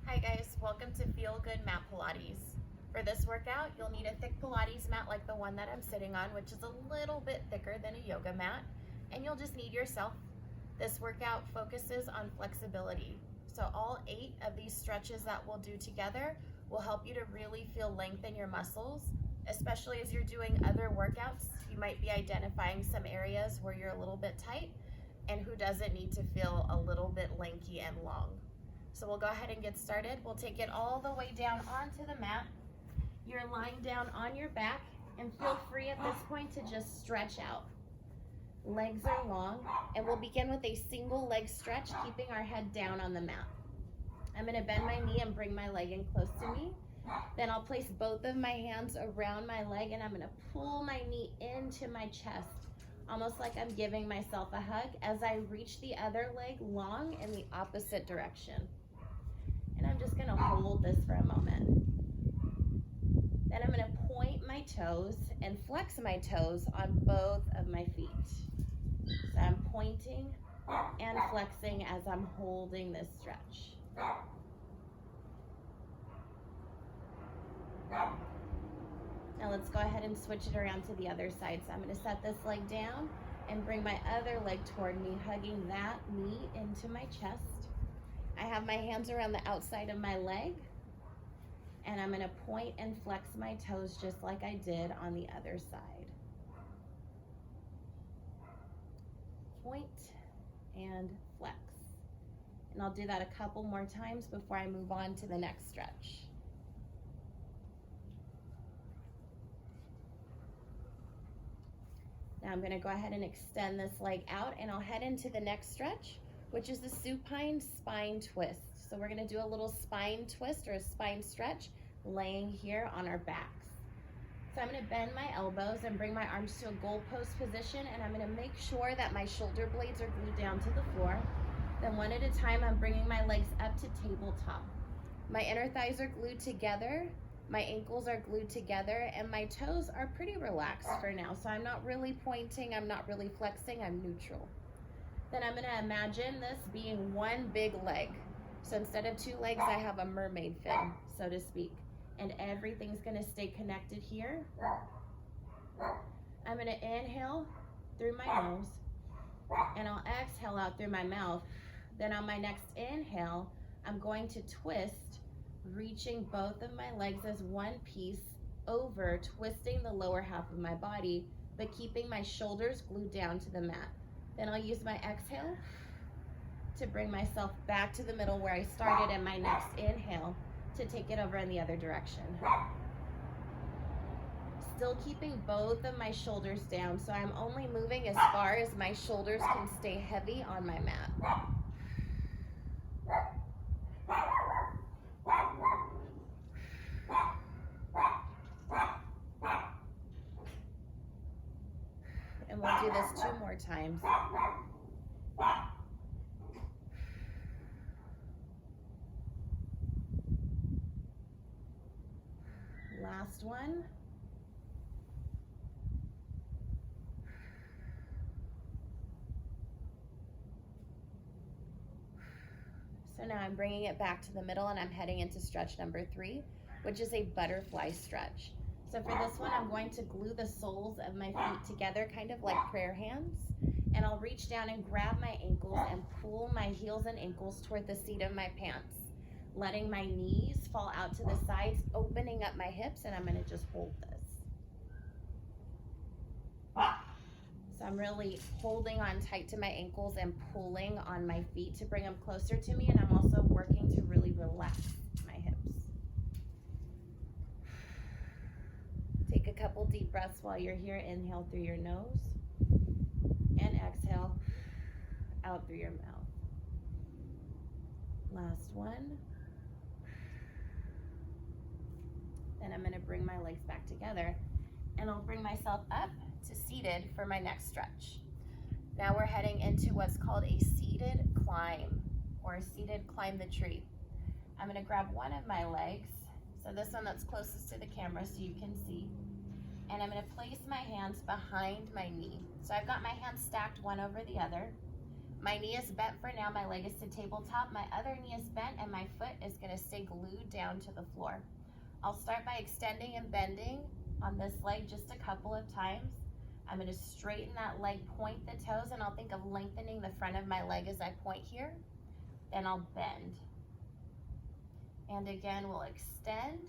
Hi guys, welcome to Feel Good Mat Pilates. For this workout, you'll need a thick Pilates mat like the one that I'm sitting on, which is a little bit thicker than a yoga mat, and you'll just need yourself. This workout focuses on flexibility. So all 8 of these stretches that we'll do together will help you to really feel length in your muscles, especially as you're doing other workouts. You might be identifying some areas where you're a little bit tight, and who doesn't need to feel a little bit lanky and long. So we'll go ahead and get started. We'll take it all the way down onto the mat. You're lying down on your back, and feel free at this point to just stretch out. Legs are long, and we'll begin with a single leg stretch, keeping our head down on the mat. I'm gonna bend my knee and bring my leg in close to me. Then I'll place both of my hands around my leg, and I'm gonna pull my knee into my chest, almost like I'm giving myself a hug as I reach the other leg long in the opposite direction. And I'm just gonna hold this for a moment. Then I'm gonna point my toes and flex my toes on both of my feet. So I'm pointing and flexing as I'm holding this stretch. Now let's go ahead and switch it around to the other side. So I'm gonna set this leg down and bring my other leg toward me, hugging that knee into my chest. I have my hands around the outside of my leg, and I'm gonna point and flex my toes just like I did on the other side. Point and flex. And I'll do that a couple more times before I move on to the next stretch. Now I'm gonna go ahead and extend this leg out, and I'll head into the next stretch, which is the supine spine twist. So we're gonna do a little spine twist or a spine stretch laying here on our backs. So I'm gonna bend my elbows and bring my arms to a goalpost position, and I'm gonna make sure that my shoulder blades are glued down to the floor. Then one at a time, I'm bringing my legs up to tabletop. My inner thighs are glued together, my ankles are glued together, and my toes are pretty relaxed for now. So I'm not really pointing, I'm not really flexing, I'm neutral. Then I'm gonna imagine this being one big leg. So instead of 2 legs, I have a mermaid fin, so to speak. And everything's gonna stay connected here. I'm gonna inhale through my nose, and I'll exhale out through my mouth. Then on my next inhale, I'm going to twist, reaching both of my legs as one piece over, twisting the lower half of my body, but keeping my shoulders glued down to the mat. Then I'll use my exhale to bring myself back to the middle where I started, and my next inhale to take it over in the other direction. Still keeping both of my shoulders down, so I'm only moving as far as my shoulders can stay heavy on my mat. And we'll do this 2 more times. Last one. So now I'm bringing it back to the middle, and I'm heading into stretch number 3, which is a butterfly stretch. So for this one, I'm going to glue the soles of my feet together, kind of like prayer hands. And I'll reach down and grab my ankles and pull my heels and ankles toward the seat of my pants, letting my knees fall out to the sides, opening up my hips, and I'm gonna just hold this. So I'm really holding on tight to my ankles and pulling on my feet to bring them closer to me, and I'm also working to really relax my hips. Take a couple deep breaths while you're here. Inhale through your nose, and exhale out through your mouth. Last one. Then I'm gonna bring my legs back together, and I'll bring myself up to seated for my next stretch. Now we're heading into what's called a seated climb, or a seated climb the tree. I'm gonna grab one of my legs, so this one that's closest to the camera so you can see, and I'm gonna place my hands behind my knee. So I've got my hands stacked one over the other. My knee is bent for now, my leg is to tabletop, my other knee is bent, and my foot is gonna stay glued down to the floor. I'll start by extending and bending on this leg just a couple of times. I'm gonna straighten that leg, point the toes, and I'll think of lengthening the front of my leg as I point here. Then I'll bend. And again, we'll extend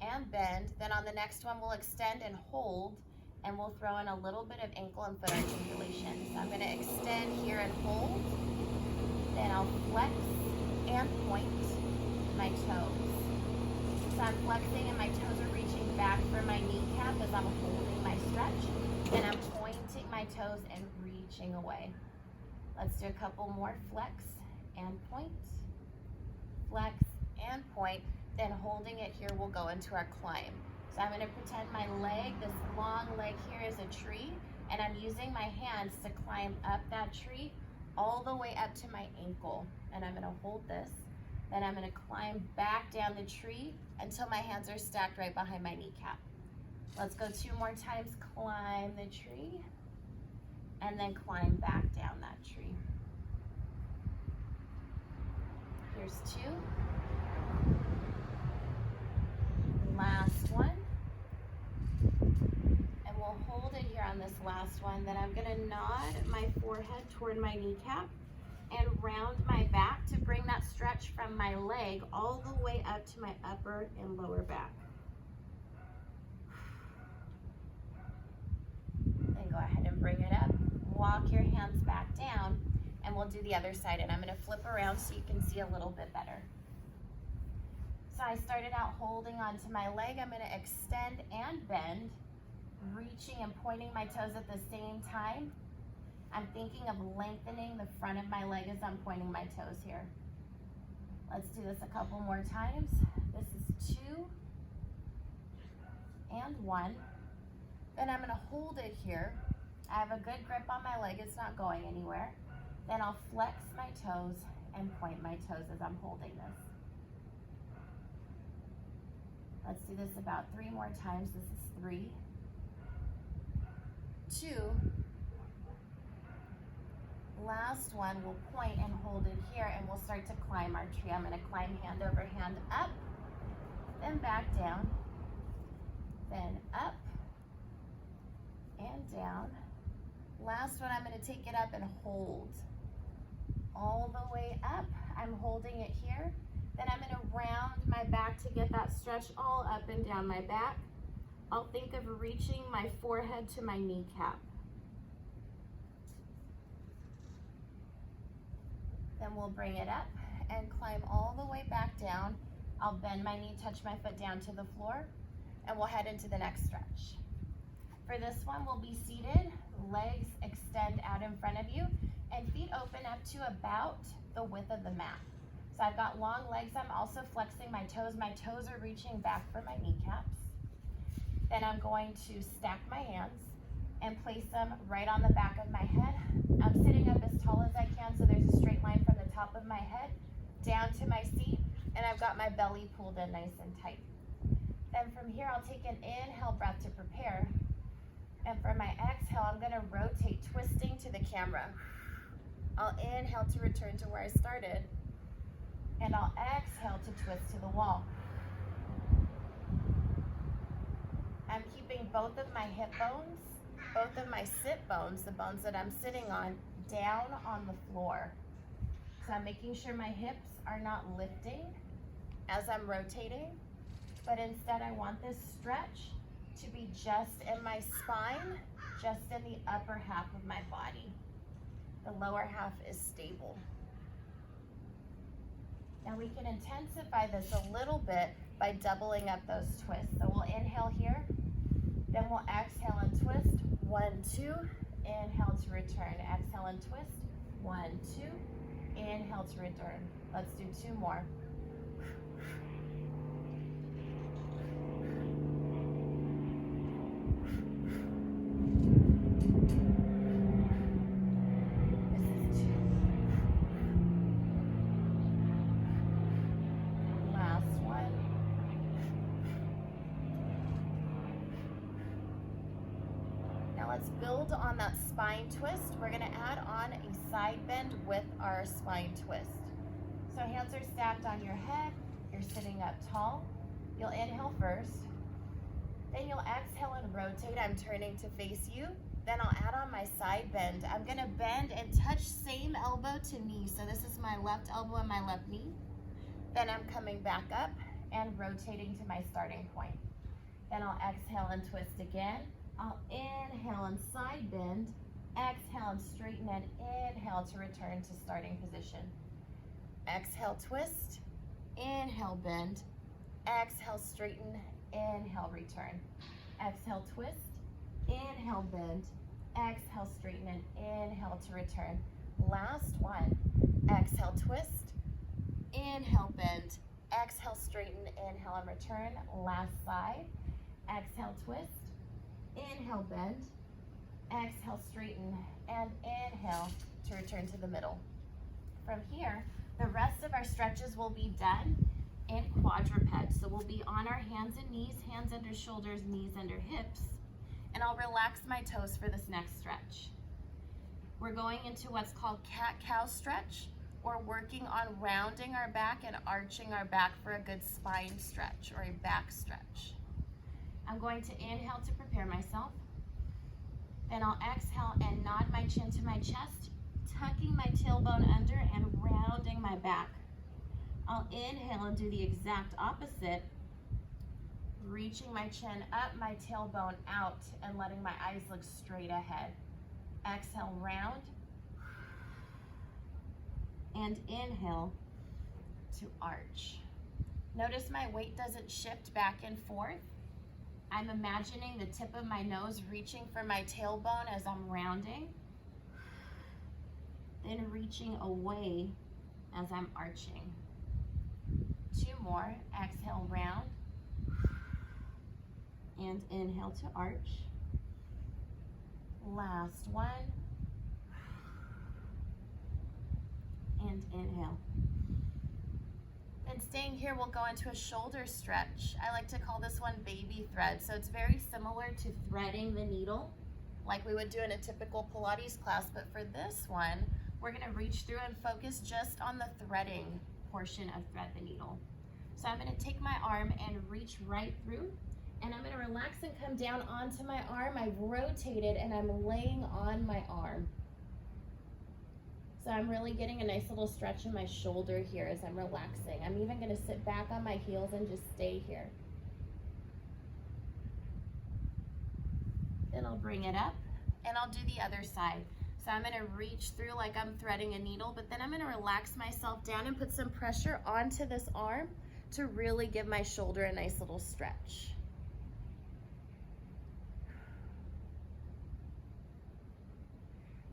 and bend. Then on the next one, we'll extend and hold, and we'll throw in a little bit of ankle and foot articulation. So I'm gonna extend here and hold. Then I'll flex and point my toes. So I'm flexing and my toes are reaching back for my kneecap as I'm holding my stretch. Then I'm pointing my toes and reaching away. Let's do a couple more. Flex and point. Flex and point. Then holding it here, we'll go into our climb. So I'm gonna pretend my leg, this long leg here, is a tree, and I'm using my hands to climb up that tree all the way up to my ankle. And I'm gonna hold this. Then I'm gonna climb back down the tree until my hands are stacked right behind my kneecap. Let's go 2 more times. Climb the tree, and then climb back down that tree. Here's 2. Last one. And we'll hold it here on this last one. Then I'm gonna nod my forehead toward my kneecap and round my back to bring that stretch from my leg all the way up to my upper and lower back. Then go ahead and bring it up. Walk your hands back down, and we'll do the other side. And I'm gonna flip around so you can see a little bit better. So I started out holding onto my leg. I'm gonna extend and bend, reaching and pointing my toes at the same time. I'm thinking of lengthening the front of my leg as I'm pointing my toes here. Let's do this a couple more times. This is 2 and 1. Then I'm gonna hold it here. I have a good grip on my leg, it's not going anywhere. Then I'll flex my toes and point my toes as I'm holding this. Let's do this about 3 more times. This is 3, 2, last one. We'll point and hold it here, and we'll start to climb our tree. I'm gonna climb hand over hand up, then back down, then up and down. Last one, I'm gonna take it up and hold all the way up. I'm holding it here. Then I'm gonna round my back to get that stretch all up and down my back. I'll think of reaching my forehead to my kneecap. Then we'll bring it up and climb all the way back down. I'll bend my knee, touch my foot down to the floor, and we'll head into the next stretch. For this one, we'll be seated, legs extend out in front of you, and feet open up to about the width of the mat. So I've got long legs. I'm also flexing my toes. My toes are reaching back for my kneecaps. Then I'm going to stack my hands and place them right on the back of my head. I'm sitting up as tall as I can, so there's a straight line from the top of my head down to my seat, and I've got my belly pulled in nice and tight. Then from here, I'll take an inhale breath to prepare. And for my exhale, I'm gonna rotate, twisting to the camera. I'll inhale to return to where I started, and I'll exhale to twist to the wall. I'm keeping both of my hip bones, both of my sit bones, the bones that I'm sitting on, down on the floor. So I'm making sure my hips are not lifting as I'm rotating, but instead I want this stretch to be just in my spine, just in the upper half of my body. The lower half is stable. Now we can intensify this a little bit by doubling up those twists. So we'll inhale here, then we'll exhale and twist. 1, 2, inhale to return. Exhale and twist. 1, 2, inhale to return. Let's do 2 more. Let's build on that spine twist. We're gonna add on a side bend with our spine twist. So hands are stacked on your head, you're sitting up tall. You'll inhale first, then you'll exhale and rotate. I'm turning to face you. Then I'll add on my side bend. I'm gonna bend and touch same elbow to knee. So this is my left elbow and my left knee. Then I'm coming back up and rotating to my starting point. Then I'll exhale and twist again. I'll inhale and side bend, exhale and straighten, and inhale to return to starting position. Exhale, twist, inhale, bend, exhale, straighten, inhale, return. Exhale, twist, inhale, bend, exhale, straighten, and inhale to return. Last one. Exhale, twist, inhale, bend, exhale, straighten, inhale, and return. Last side. Exhale, twist, inhale, bend, exhale, straighten, and inhale to return to the middle. From here, the rest of our stretches will be done in quadruped. So we'll be on our hands and knees, hands under shoulders, knees under hips, and I'll relax my toes for this next stretch. We're going into what's called cat-cow stretch, or working on rounding our back and arching our back for a good spine stretch or a back stretch. I'm going to inhale to prepare myself. Then I'll exhale and nod my chin to my chest, tucking my tailbone under and rounding my back. I'll inhale and do the exact opposite, reaching my chin up, my tailbone out, and letting my eyes look straight ahead. Exhale, round, and inhale to arch. Notice my weight doesn't shift back and forth. I'm imagining the tip of my nose reaching for my tailbone as I'm rounding, then reaching away as I'm arching. Two more. Exhale, round, and inhale to arch. Last one, and inhale. And staying here, we'll go into a shoulder stretch. I like to call this one baby thread. So it's very similar to threading the needle like we would do in a typical Pilates class, but for this one, we're gonna reach through and focus just on the threading portion of thread the needle. So I'm gonna take my arm and reach right through, and I'm gonna relax and come down onto my arm. I've rotated and I'm laying on my arm. So I'm really getting a nice little stretch in my shoulder here as I'm relaxing. I'm even gonna sit back on my heels and just stay here. Then I'll bring it up and I'll do the other side. So I'm gonna reach through like I'm threading a needle, but then I'm gonna relax myself down and put some pressure onto this arm to really give my shoulder a nice little stretch.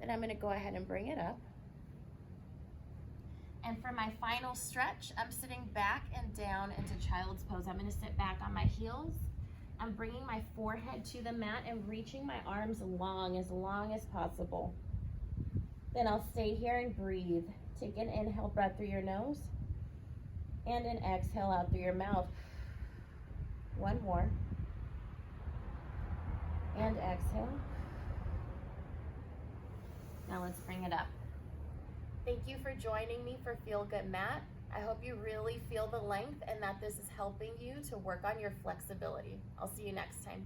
Then I'm gonna go ahead and bring it up. And for my final stretch, I'm sitting back and down into child's pose. I'm gonna sit back on my heels. I'm bringing my forehead to the mat and reaching my arms long as possible. Then I'll stay here and breathe. Take an inhale breath through your nose and an exhale out through your mouth. One more. And exhale. Now let's bring it up. Thank you for joining me for Feel Good Mat. I hope you really feel the length and that this is helping you to work on your flexibility. I'll see you next time.